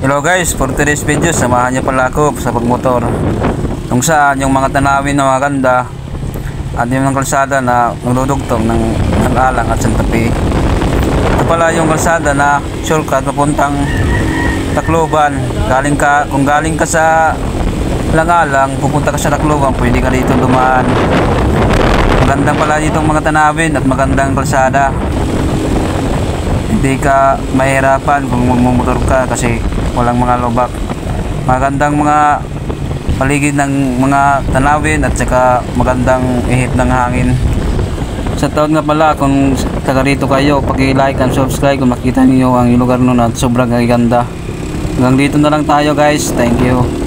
Hello guys, for today's video, samahan niyo pala ako sa pagmotor kung saan yung mga tanawin na maganda at yung kalsada na magdudugtong ng Alang at Santa Fe. Ito pala yung kalsada na shortcut papuntang Tacloban. Kung galing ka sa Alang, pupunta ka sa Tacloban, pwede ka dito dumaan. Maganda pala dito mga tanawin at magandang kalsada. Hindi ka mahirapan kung magmumotor ka kasi walang mga lubak. Magandang mga paligid ng mga tanawin at saka magandang ihip ng hangin. Sa taon nga pala, kung taga rito kayo, paki-like and subscribe kung makita niyo ang lugar nun at sobrang ganda. Hanggang dito na lang tayo guys. Thank you.